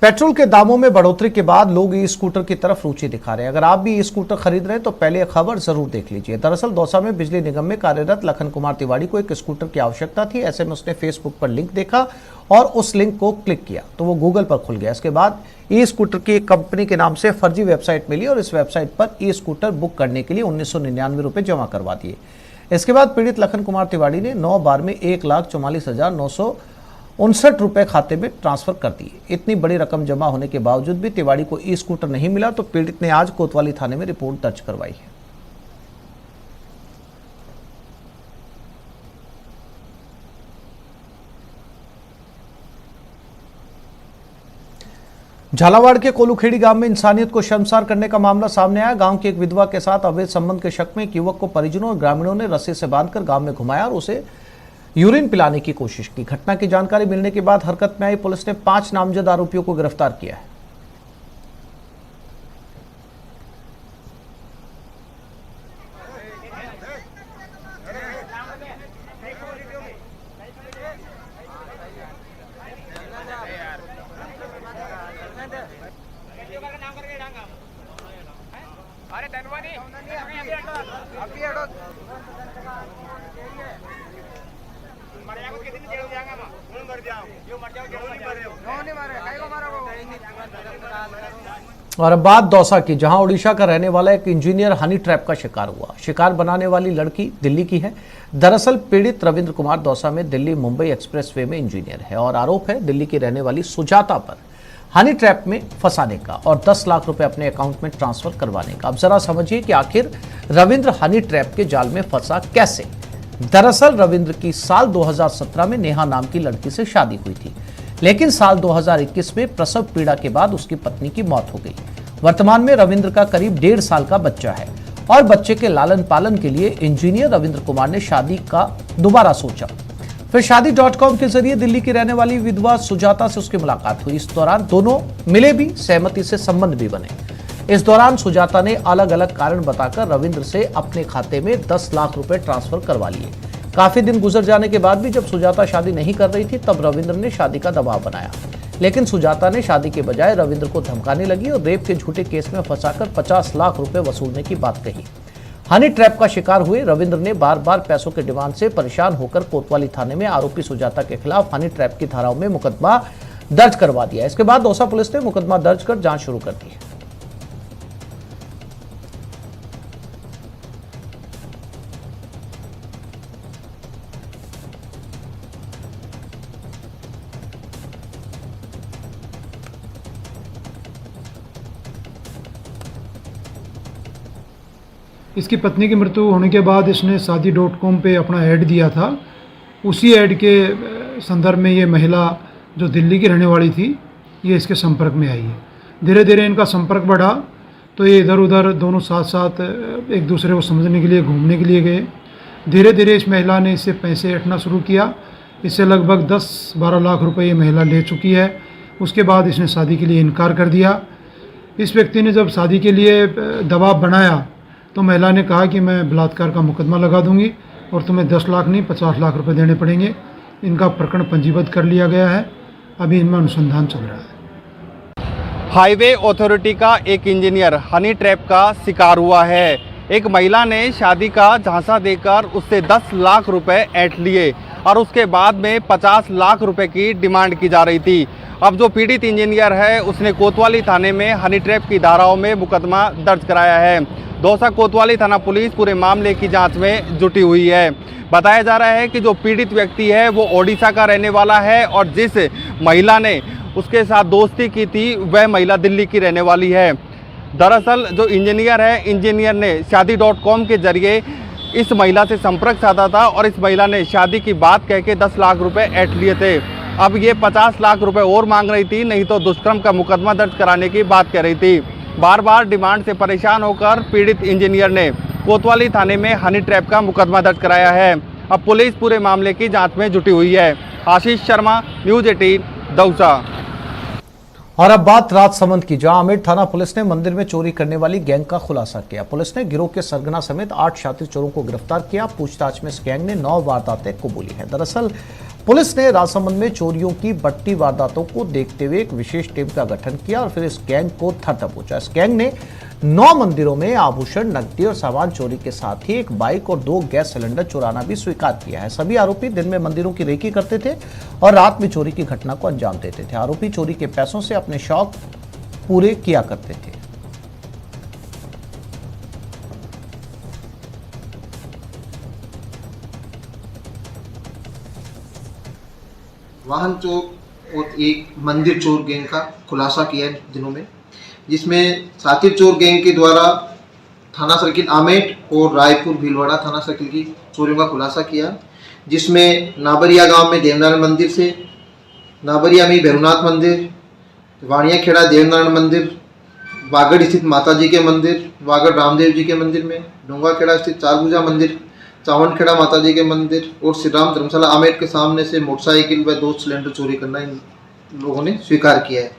Petrol के दामों में बढ़ोतरी के बाद लोग ई स्कूटर की तरफ रुचि दिखा रहे हैं। अगर आप भी ई स्कूटर खरीद रहे हैं तो पहले यह खबर जरूर देख लीजिए। दरअसल दौसा में बिजली निगम में कार्यरत लखन कुमार तिवारी को एक स्कूटर की आवश्यकता थी। ऐसे में उसने फेसबुक पर लिंक देखा और उस लिंक को क्लिक किया तो वो गूगल पर खुल गया। इसके बाद ई स्कूटर की एक कंपनी के नाम से फर्जी वेबसाइट मिली और इस वेबसाइट पर ई स्कूटर बुक करने के लिए 1999 रुपए जमा करवा दिए। इसके बाद पीड़ित लखन कुमार तिवारी ने 9 बार में 1,44,959 रुपए खाते में ट्रांसफर कर दिए। इतनी बड़ी रकम जमा होने के बावजूद भी तिवारी को ई स्कूटर नहीं मिला तो पीड़ित ने आज कोतवाली थाने में रिपोर्ट दर्ज करवाई है। झालावाड़ के कोलूखेड़ी गांव में इंसानियत को शर्मसार करने का मामला सामने आया। गांव की एक विधवा के साथ अवैध संबंध के शक में एक युवक को परिजनों और ग्रामीणों ने रस्सी से बांधकर गांव में घुमाया और उसे यूरिन पिलाने की कोशिश की। घटना की जानकारी मिलने के बाद हरकत में आई पुलिस ने 5 नामजद आरोपियों को गिरफ्तार किया है। और अब बात दौसा की, जहां ओडिशा का रहने वाला एक इंजीनियर हनी ट्रैप का शिकार हुआ। शिकार बनाने वाली लड़की दिल्ली की है। दरअसल पीड़ित रविंद्र कुमार दौसा में दिल्ली मुंबई एक्सप्रेसवे में इंजीनियर है और आरोप है दिल्ली की रहने वाली सुजाता पर हनी ट्रैप में फंसाने का और 10 लाख रुपए अपने अकाउंट में ट्रांसफर करवाने का। अब जरा समझिए कि आखिर रविंद्र हनी ट्रैप के जाल में फंसा कैसे। दरअसल रविंद्र की साल 2017 में नेहा नाम की लड़की से शादी हुई थी, लेकिन साल 2021 में प्रसव पीड़ा के बाद उसकी पत्नी की मौत हो गई। वर्तमान में रविंद्र का करीब 1.5 साल का बच्चा है और बच्चे के लालन पालन के लिए इंजीनियर रविंद्र कुमार ने शादी का दोबारा सोचा। फिर शादी.com के जरिए दिल्ली की रहने वाली विधवा सुजाता से उसकी मुलाकात हुई। इस दौरान दोनों मिले भी, सहमति से संबंध भी बने। इस दौरान सुजाता ने अलग अलग कारण बताकर रविंद्र से अपने खाते में 10 लाख रुपए ट्रांसफर करवा लिए। काफी दिन गुजर जाने के बाद भी जब सुजाता शादी नहीं कर रही थी तब रविंद्र ने शादी का दबाव बनाया, लेकिन सुजाता ने शादी के बजाय रविंद्र को धमकाने लगी और रेप के झूठे केस में फंसाकर 50 लाख रुपए वसूलने की बात कही। हनी ट्रैप का शिकार हुए रविंद्र ने बार बार पैसों के डिमांड से परेशान होकर कोतवाली थाने में आरोपी सुजाता के खिलाफ हनी ट्रैप की धाराओं में मुकदमा दर्ज करवा दिया। इसके बाद दौसा पुलिस ने मुकदमा दर्ज कर जांच शुरू कर दी है। इसकी पत्नी की मृत्यु होने के बाद इसने शादी.com पे अपना ऐड दिया था। उसी ऐड के संदर्भ में ये महिला जो दिल्ली की रहने वाली थी ये इसके संपर्क में आई है। धीरे धीरे इनका संपर्क बढ़ा तो ये इधर उधर दोनों साथ साथ एक दूसरे को समझने के लिए घूमने के लिए गए। धीरे धीरे इस महिला ने इससे पैसे ऐंठना शुरू किया। इससे लगभग 10-12 लाख रुपए ये महिला ले चुकी है। उसके बाद इसने शादी के लिए इनकार कर दिया। इस व्यक्ति ने जब शादी के लिए दबाव बनाया तो महिला ने कहा कि मैं बलात्कार का मुकदमा लगा दूंगी और तुम्हें 10 लाख नहीं 50 लाख रुपए देने पड़ेंगे। इनका प्रकरण पंजीबद्ध कर लिया गया है। अभी इनमें अनुसंधान चल रहा है। हाईवे अथॉरिटी का एक इंजीनियर हनी ट्रैप का शिकार हुआ है। एक महिला ने शादी का झांसा देकर उससे 10 लाख रुपए ऐंठ लिए और उसके बाद में 50 लाख रुपए की डिमांड की जा रही थी। अब जो पीड़ित इंजीनियर है उसने कोतवाली थाने में हनी ट्रैप की धाराओं में मुकदमा दर्ज कराया है। दौसा कोतवाली थाना पुलिस पूरे मामले की जांच में जुटी हुई है। बताया जा रहा है कि जो पीड़ित व्यक्ति है वो ओडिशा का रहने वाला है और जिस महिला ने उसके साथ दोस्ती की थी वह महिला दिल्ली की रहने वाली है। दरअसल जो इंजीनियर है, इंजीनियर ने शादी.com के जरिए इस महिला से संपर्क साधा था और इस महिला ने शादी की बात कह के 10 लाख रुपए ऐंठ लिए थे। अब ये 50 लाख रुपए और मांग रही थी, नहीं तो दुष्कर्म का मुकदमा दर्ज कराने की बात कह रही थी। बार बार डिमांड से परेशान होकर पीड़ित इंजीनियर ने कोतवाली थाने में हनी ट्रैप का मुकदमा दर्ज कराया है। अब पुलिस पूरे मामले की जांच में जुटी हुई है। आशीष शर्मा, न्यूज़ 18 दौसा। और अब बात राजसमंद की, जहां आमेर थाना पुलिस ने मंदिर में चोरी करने वाली गैंग का खुलासा किया। पुलिस ने गिरोह के सरगना समेत 8 शातिर चोरों को गिरफ्तार किया। पूछताछ में इस गैंग ने 9 वारदातें कबूली है। दरअसल पुलिस ने राजसमंद में चोरियों की बढ़ती वारदातों को देखते हुए एक विशेष टीम का गठन किया और फिर इस गैंग को थर दबोचा। इस गैंग ने 9 मंदिरों में आभूषण, नकदी और सामान चोरी के साथ ही एक बाइक और 2 गैस सिलेंडर चुराना भी स्वीकार किया है। सभी आरोपी दिन में मंदिरों की रेकी करते थे और रात में चोरी की घटना को अंजाम देते थे। आरोपी चोरी के पैसों से अपने शौक पूरे किया करते थे। वाहन चोर और एक मंदिर चोर गैंग का खुलासा किया है दिनों में, जिसमें साथी चोर गैंग के द्वारा थाना सर्किल आमेट और रायपुर भीलवाड़ा थाना सर्किल की चोरियों का खुलासा किया, जिसमें नाबरिया गांव में देवनारायण मंदिर से, नाबरिया में भैरवनाथ मंदिर, वाणिया खेड़ा देवनारायण मंदिर, वागड़ स्थित माता जी के मंदिर, वागड़ रामदेव जी के मंदिर में, डोंगा खेड़ा स्थित चारभुजा मंदिर, चावनखेड़ा माता जी के मंदिर और श्री राम धर्मशाला आमेट के सामने से मोटरसाइकिल व 2 सिलेंडर चोरी करना इन लोगों ने स्वीकार किया है।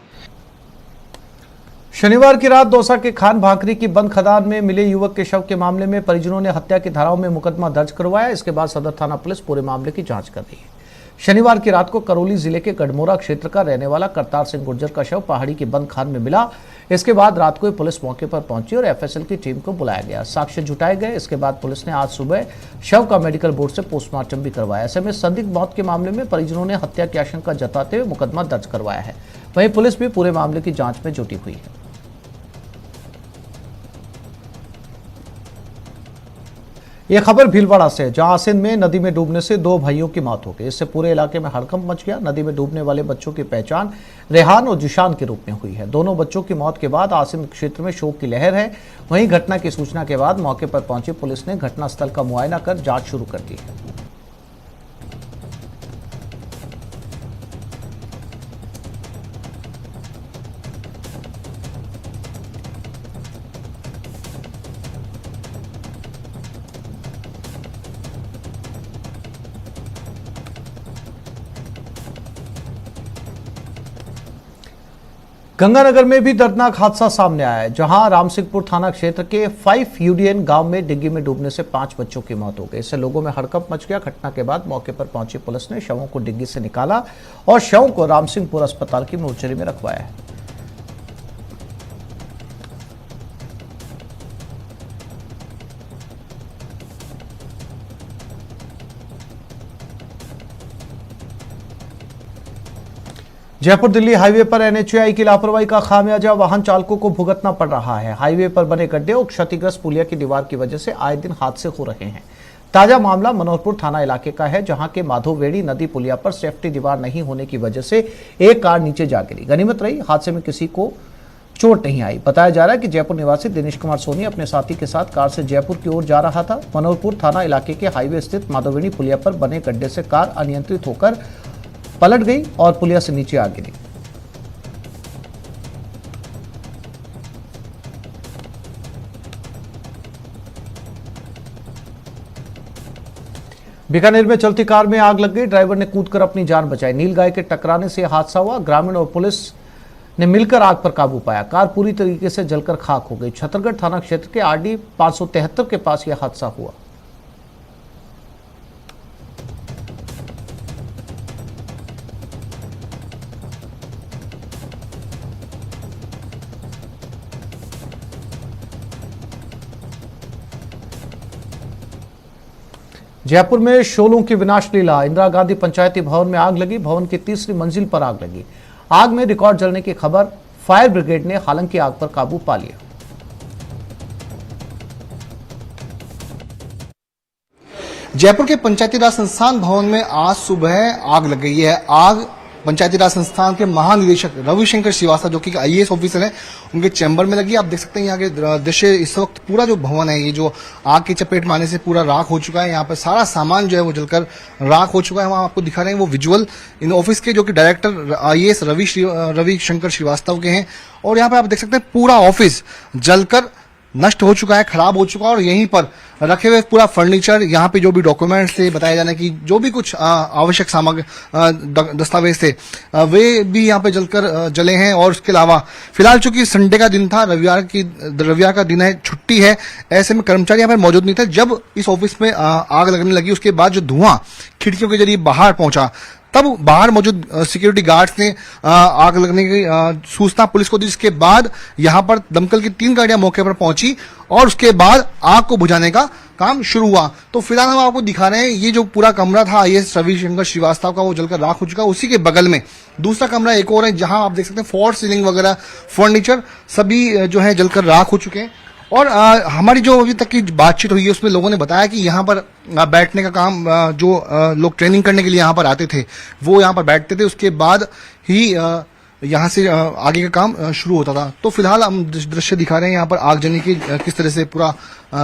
शनिवार की रात दौसा के खान भाकरी की बंद खदान में मिले युवक के शव के मामले में परिजनों ने हत्या की धाराओं में मुकदमा दर्ज करवाया। इसके बाद सदर थाना पुलिस पूरे मामले की जांच कर रही है। शनिवार की रात को करौली जिले के गढ़मोरा क्षेत्र का रहने वाला करतार सिंह गुर्जर का शव पहाड़ी की बंद खान में मिला। इसके बाद रात को पुलिस मौके पर पहुंची और एफएसएल की टीम को बुलाया गया, साक्ष्य जुटाए गए। इसके बाद पुलिस ने आज सुबह शव का मेडिकल बोर्ड से पोस्टमार्टम भी करवाया। ऐसे में संदिग्ध मौत के मामले में परिजनों ने हत्या की आशंका जताते हुए मुकदमा दर्ज करवाया है। वहीं पुलिस भी पूरे मामले की जांच में जुटी हुई है। यह खबर भीलवाड़ा से, जहां आसिन में नदी में डूबने से 2 भाइयों की मौत हो गई। इससे पूरे इलाके में हड़कंप मच गया। नदी में डूबने वाले बच्चों की पहचान रेहान और जिशान के रूप में हुई है। दोनों बच्चों की मौत के बाद आसिन क्षेत्र में शोक की लहर है। वहीं घटना की सूचना के बाद मौके पर पहुंची पुलिस ने घटनास्थल का मुआयना कर जांच शुरू कर दी है। गंगानगर में भी दर्दनाक हादसा सामने आया है, जहां रामसिंहपुर थाना क्षेत्र के 5 यूडीएन गांव में डिग्गी में डूबने से 5 बच्चों की मौत हो गई। इससे लोगों में हड़कंप मच गया। घटना के बाद मौके पर पहुंची पुलिस ने शवों को डिग्गी से निकाला और शवों को रामसिंहपुर अस्पताल की मोर्चरी में रखवाया है। जयपुर दिल्ली हाईवे पर एनएचएआई की लापरवाही का खामियाजा वाहन चालकों को भुगतना पड़ रहा है। हाईवे पर बने गड्ढे और क्षतिग्रस्त पुलिया की दीवार की वजह से आए दिन हादसे हो रहे हैं। ताजा मामला मनोहरपुर थाना इलाके का है, जहां के माधोवेड़ी नदी पुलिया पर सेफ्टी दीवार नहीं होने की वजह से एक कार नीचे जा गिरी। गनीमत रही, हादसे में किसी को चोट नहीं आई। बताया जा रहा है कि जयपुर निवासी दिनेश कुमार सोनी अपने साथी के साथ कार से जयपुर की ओर जा रहा था। मनोहरपुर थाना इलाके के हाईवे स्थित माधोवेड़ी पुलिया पर बने गड्ढे से कार अनियंत्रित होकर पलट गई और पुलिया से नीचे आ गिरी। बीकानेर में चलती कार में आग लग गई। ड्राइवर ने कूदकर अपनी जान बचाई। नीलगाय के टकराने से हादसा हुआ। ग्रामीण और पुलिस ने मिलकर आग पर काबू पाया। कार पूरी तरीके से जलकर खाक हो गई। छतरगढ़ थाना क्षेत्र के आरडी 573 के पास यह हादसा हुआ। जयपुर में शोलों की विनाश लीला। इंदिरा गांधी पंचायती भवन में आग लगी। भवन की 3री मंजिल पर आग लगी। आग में रिकॉर्ड जलने की खबर। फायर ब्रिगेड ने हालांकि आग पर काबू पा लिया। जयपुर के पंचायती राज संस्थान भवन में आज सुबह आग लग गई है। आग पंचायती राज संस्थान के महानिदेशक रविशंकर श्रीवास्तव, जो कि आईएएस ऑफिसर हैं, उनके चैम्बर में लगी। आप देख सकते हैं यहाँ के दृश्य। इस वक्त पूरा जो भवन है, ये जो आग की चपेट में आने से पूरा राख हो चुका है। यहाँ पर सारा सामान जो है वो जलकर राख हो चुका है। वहाँ आपको दिखा रहे हैं वो विजुअल इन ऑफिस के, जो कि डायरेक्टर आईएएस रविशंकर श्रीवास्तव के हैं। और यहाँ पर आप देख सकते हैं पूरा ऑफिस जलकर नष्ट हो चुका है, खराब हो चुका है। और यहीं पर रखे हुए पूरा फर्नीचर, यहाँ पे जो भी डॉक्यूमेंट्स थे, बताया जाना कि जो भी कुछ आवश्यक सामग्री दस्तावेज थे वे भी यहाँ पे जलकर जले हैं। और उसके अलावा फिलहाल चूंकि संडे का दिन था, रविवार का दिन है, छुट्टी है, ऐसे में कर्मचारी यहाँ पर मौजूद नहीं थे। जब इस ऑफिस में आग लगने लगी, उसके बाद जो धुआं खिड़कियों के जरिए बाहर पहुंचा, तब बाहर मौजूद सिक्योरिटी गार्ड्स ने आग लगने की सूचना पुलिस को दी, जिसके बाद यहां पर दमकल की 3 गाड़ियां मौके पर पहुंची और उसके बाद आग को बुझाने का काम शुरू हुआ। तो फिलहाल हम आपको दिखा रहे हैं, ये जो पूरा कमरा था IAS रविशंकर श्रीवास्तव का, वो जलकर राख हो चुका। उसी के बगल में दूसरा कमरा एक और है, जहां आप देख सकते हैं फॉर सीलिंग वगैरह फर्नीचर सभी जो है जलकर राख हो चुके हैं। और हमारी जो अभी तक की बातचीत हुई है उसमें लोगों ने बताया कि यहाँ पर बैठने का काम जो लोग ट्रेनिंग करने के लिए यहाँ पर आते थे वो यहाँ पर बैठते थे, उसके बाद ही यहाँ से आगे का काम शुरू होता था। तो फिलहाल हम दृश्य दिखा रहे हैं यहाँ पर आगजनी की किस तरह से पूरा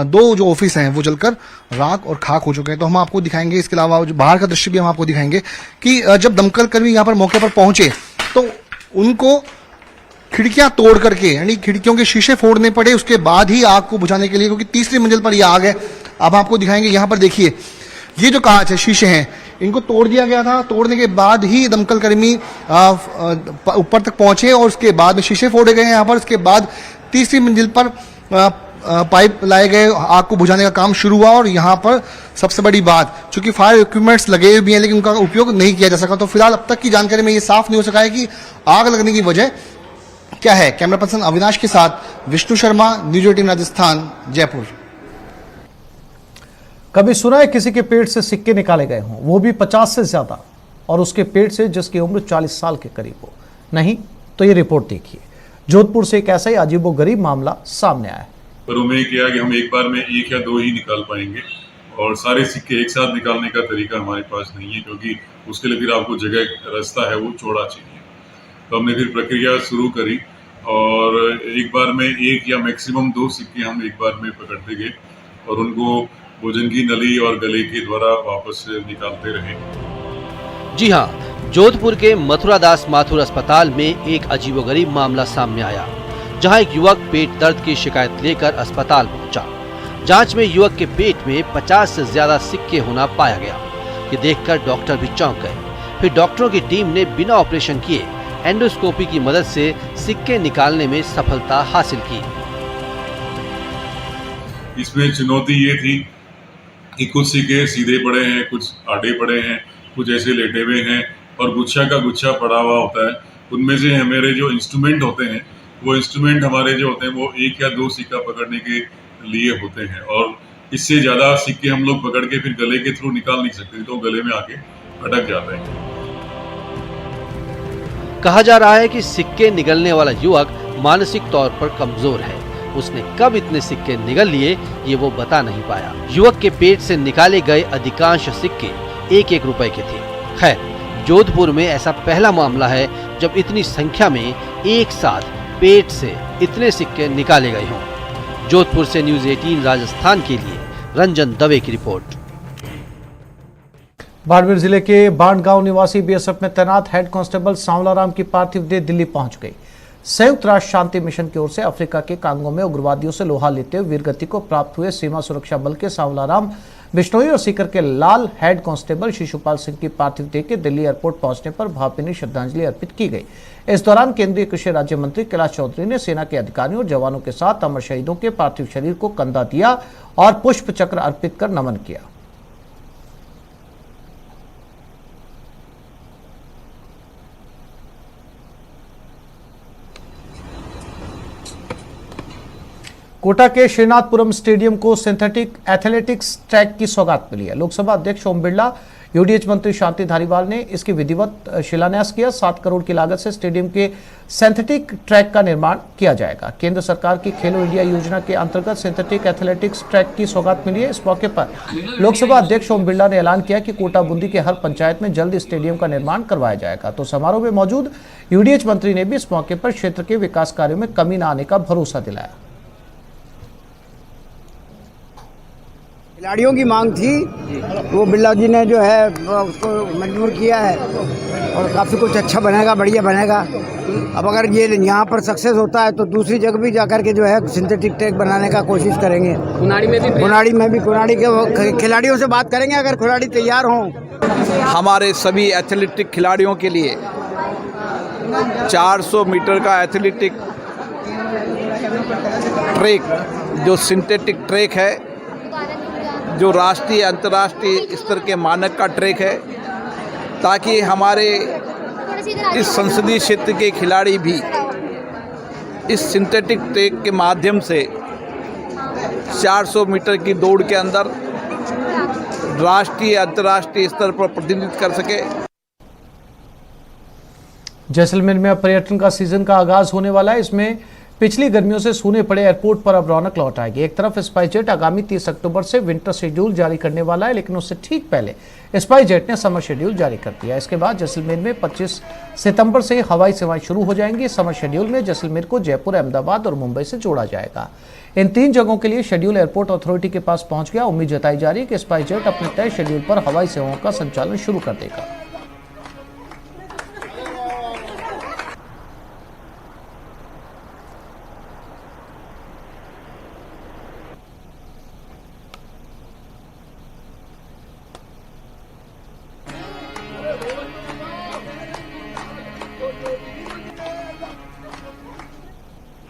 2 जो ऑफिस हैं वो जलकर राख और खाक हो चुके हैं। तो हम आपको दिखाएंगे, इसके अलावा जो बाहर का दृश्य भी हम आपको दिखाएंगे कि जब दमकल कर्मी यहाँ पर मौके पर पहुंचे तो उनको खिड़कियां तोड़ करके, यानी खिड़कियों के शीशे फोड़ने पड़े, उसके बाद ही आग को बुझाने के लिए, क्योंकि तीसरी मंजिल पर यह आग है। अब आपको दिखाएंगे, यहाँ पर देखिए ये जो कांच है, शीशे हैं, इनको तोड़ दिया गया था। तोड़ने के बाद ही दमकल कर्मी ऊपर तक पहुंचे और उसके बाद में शीशे फोड़े गए यहाँ पर। उसके बाद तीसरी मंजिल पर पाइप लाए गए, आग को बुझाने का काम शुरू हुआ। और यहाँ पर सबसे बड़ी बात, चूंकि फायर इक्विपमेंट्स लगे हुए हैं लेकिन उनका उपयोग नहीं किया जा सका। तो फिलहाल अब तक की जानकारी में ये साफ नहीं हो सका है कि आग लगने की वजह क्या है। कैमरा पर्सन अविनाश के साथ विष्णु शर्मा, न्यूज 18 राजस्थान, जयपुर। कभी सुना है किसी के पेट से सिक्के निकाले गए हों, वो भी 50 से ज्यादा, और उसके पेट से जिसकी उम्र 40 साल के करीब हो? नहीं तो ये रिपोर्ट देखिए। जोधपुर से एक ऐसा ही अजीबोगरीब मामला सामने आया है। पर उम्मीद किया कि हम एक बार में 1 या 2 ही निकाल पाएंगे, और सारे सिक्के एक साथ निकालने का तरीका हमारे पास नहीं है, क्योंकि उसके लिए फिर आपको जगह रास्ता है वो चौड़ा चाहिए। तो हमने फिर प्रक्रिया शुरू करी और एक बार में 1 या मैक्सिमम 2 सिक्के हम एक बार में पकड़ते गए और उनको भोजन की नली और गले के द्वारा वापस निकालते रहे। जी हाँ, जोधपुर के मथुरादास माथुर अस्पताल में एक अजीबोगरीब मामला सामने आया, जहां एक युवक पेट दर्द की शिकायत लेकर अस्पताल पहुंचा। जांच में युवक के पेट में 50 से ज्यादा सिक्के होना पाया गया। ये देखकर डॉक्टर भी चौंक गए। फिर डॉक्टरों की टीम ने बिना ऑपरेशन किए एंडोस्कोपी की मदद से सिक्के निकालने में सफलता हासिल की। इसमें चुनौती ये थी कि कुछ सिक्के सीधे पड़े हैं, कुछ आड़े पड़े हैं, कुछ ऐसे लेटे हुए हैं और गुच्छा का गुच्छा पड़ा हुआ होता है। उनमें से हमारे जो इंस्ट्रूमेंट होते हैं, वो इंस्ट्रूमेंट हमारे जो होते हैं वो 1 या 2 सिक्का पकड़ने के लिए होते हैं, और इससे ज्यादा सिक्के हम लोग पकड़ के फिर गले के थ्रू निकाल नहीं सकते, तो गले में आके अटक जाते हैं। कहा जा रहा है कि सिक्के निगलने वाला युवक मानसिक तौर पर कमजोर है। उसने कब इतने सिक्के निगल लिए ये वो बता नहीं पाया। युवक के पेट से निकाले गए अधिकांश सिक्के 1-1 रुपए के थे। खैर, जोधपुर में ऐसा पहला मामला है जब इतनी संख्या में एक साथ पेट से इतने सिक्के निकाले गए हों। जोधपुर से न्यूज 18 राजस्थान के लिए रंजन दवे की रिपोर्ट। बाड़मेर जिले के बांड गांव निवासी बीएसएफ में तैनात हेड कांस्टेबल सांवलाराम की पार्थिव देह दिल्ली पहुंच गई। संयुक्त राष्ट्र शांति मिशन की ओर से अफ्रीका के कांगो में उग्रवादियों से लोहा लेते हुए वीरगति को प्राप्त हुए सीमा सुरक्षा बल के सांवलाराम बिश्नोई और सीकर के लाल हेड कांस्टेबल शिशुपाल सिंह की पार्थिव देह के दिल्ली एयरपोर्ट पहुंचने पर भावभीनी श्रद्धांजलि अर्पित की गई। इस दौरान केंद्रीय कृषि राज्य मंत्री कैलाश चौधरी ने सेना के अधिकारियों और जवानों के साथ अमर शहीदों के पार्थिव शरीर को कंधा दिया और पुष्प चक्र अर्पित कर नमन किया। कोटा के श्रीनाथपुरम स्टेडियम को सिंथेटिक एथलेटिक्स ट्रैक की सौगात मिली है। लोकसभा अध्यक्ष ओम बिरला, यूडीएच मंत्री शांति धारीवाल ने इसकी विधिवत शिलान्यास किया। 7 करोड़ की लागत से स्टेडियम के सिंथेटिक ट्रैक का निर्माण किया जाएगा। केंद्र सरकार की खेलो इंडिया योजना के अंतर्गत सिंथेटिक एथलेटिक्स ट्रैक की सौगात मिली है। इस मौके पर लोकसभा अध्यक्ष ओम बिरला ने ऐलान किया कि कोटा बूंदी के हर पंचायत में जल्द स्टेडियम का निर्माण करवाया जाएगा। तो समारोह में मौजूद यूडीएच मंत्री ने भी इस मौके पर क्षेत्र के विकास कार्यों में कमी न आने का भरोसा दिलाया। खिलाड़ियों की मांग थी, वो बिरला जी ने जो है उसको मंजूर किया है और काफ़ी कुछ अच्छा बनेगा, बढ़िया बनेगा। अब अगर ये यहाँ पर सक्सेस होता है तो दूसरी जगह भी जाकर के जो है सिंथेटिक ट्रैक बनाने का कोशिश करेंगे। कुनाड़ी के खिलाड़ियों से बात करेंगे, अगर खिलाड़ी तैयार हों। हमारे सभी एथलेटिक खिलाड़ियों के लिए 400 मीटर का एथलेटिक ट्रैक, जो सिंथेटिक ट्रैक है, जो राष्ट्रीय अंतर्राष्ट्रीय स्तर के मानक का ट्रैक है, ताकि हमारे इस संसदीय क्षेत्र के खिलाड़ी भी इस सिंथेटिक ट्रैक के माध्यम से 400 मीटर की दौड़ के अंदर राष्ट्रीय अंतर्राष्ट्रीय स्तर पर प्रतिनिधित्व कर सके। जैसलमेर में अब पर्यटन का सीजन का आगाज होने वाला है। इसमें पिछली गर्मियों से सूने पड़े एयरपोर्ट पर अब रौनक लौट आएगी। एक तरफ स्पाइसजेट आगामी 30 अक्टूबर से विंटर शेड्यूल जारी करने वाला है, लेकिन उससे ठीक पहले स्पाइसजेट ने समर शेड्यूल जारी कर दिया। इसके बाद जैसलमेर में 25 सितंबर से हवाई सेवाएं शुरू हो जाएंगी। समर शेड्यूल में जैसलमेर को जयपुर, अहमदाबाद और मुंबई से जोड़ा जाएगा। इन 3 जगहों के लिए शेड्यूल एयरपोर्ट अथॉरिटी के पास पहुंच गया। उम्मीद जताई जा रही है कि स्पाइसजेट अपने तय शेड्यूल पर हवाई सेवाओं का संचालन शुरू कर देगा।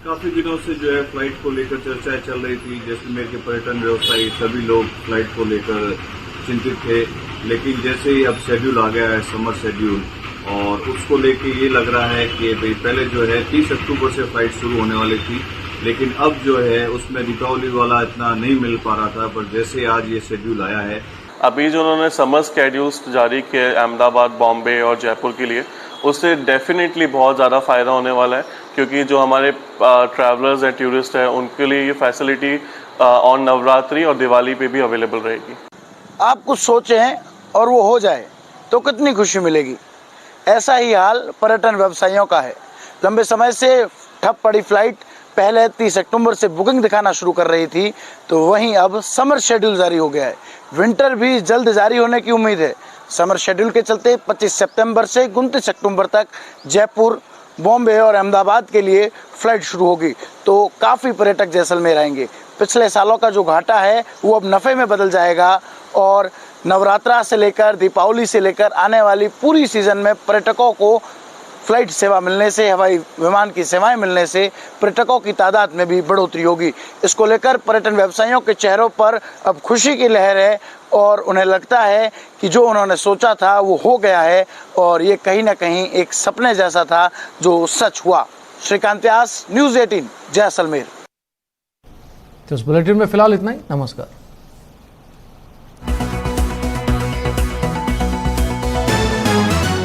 काफी दिनों से जो है फ्लाइट को लेकर चर्चाएं चल रही थी। जैसलमेर के पर्यटन व्यवसायी सभी लोग फ्लाइट को लेकर चिंतित थे, लेकिन जैसे ही अब शेड्यूल आ गया है, समर शेड्यूल, और उसको लेके ये लग रहा है कि भाई पहले जो है 30 अक्टूबर से फ्लाइट शुरू होने वाली थी, लेकिन अब जो है उसमें दीपावली वाला इतना नहीं मिल पा रहा था। पर जैसे आज ये शेड्यूल आया है, अभी जो उन्होंने समर स्केड्यूल्स जारी किए अहमदाबाद, बॉम्बे और जयपुर के लिए, उससे डेफिनेटली बहुत ज़्यादा फ़ायदा होने वाला है, क्योंकि जो हमारे ट्रैवलर्स हैं, टूरिस्ट हैं, उनके लिए ये फैसिलिटी ऑन नवरात्रि और दिवाली पे भी अवेलेबल रहेगी। आप कुछ सोचें और वो हो जाए तो कितनी खुशी मिलेगी। ऐसा ही हाल पर्यटन व्यवसायियों का है। लंबे समय से ठप पड़ी फ्लाइट पहले 30 अक्टूबर से बुकिंग दिखाना शुरू कर रही थी, तो वहीं अब समर शेड्यूल जारी हो गया है। विंटर भी जल्द जारी होने की उम्मीद है। समर शेड्यूल के चलते 25 सितंबर से 29 अक्टूबर तक जयपुर, बॉम्बे और अहमदाबाद के लिए फ्लाइट शुरू होगी, तो काफ़ी पर्यटक जैसलमेर आएंगे। पिछले सालों का जो घाटा है वो अब नफ़े में बदल जाएगा और नवरात्रा से लेकर दीपावली से लेकर आने वाली पूरी सीज़न में पर्यटकों को फ्लाइट सेवा मिलने से, हवाई विमान की सेवाएं मिलने से पर्यटकों की तादाद में भी बढ़ोतरी होगी। इसको लेकर पर्यटन व्यवसायियों के चेहरों पर अब खुशी की लहर है और उन्हें लगता है कि जो उन्होंने सोचा था वो हो गया है और ये कहीं ना कहीं एक सपने जैसा था जो सच हुआ। श्रीकांत व्यास, न्यूज़ 18, जैसलमेर। तो इस बुलेटिन में फिलहाल इतना ही। नमस्कार।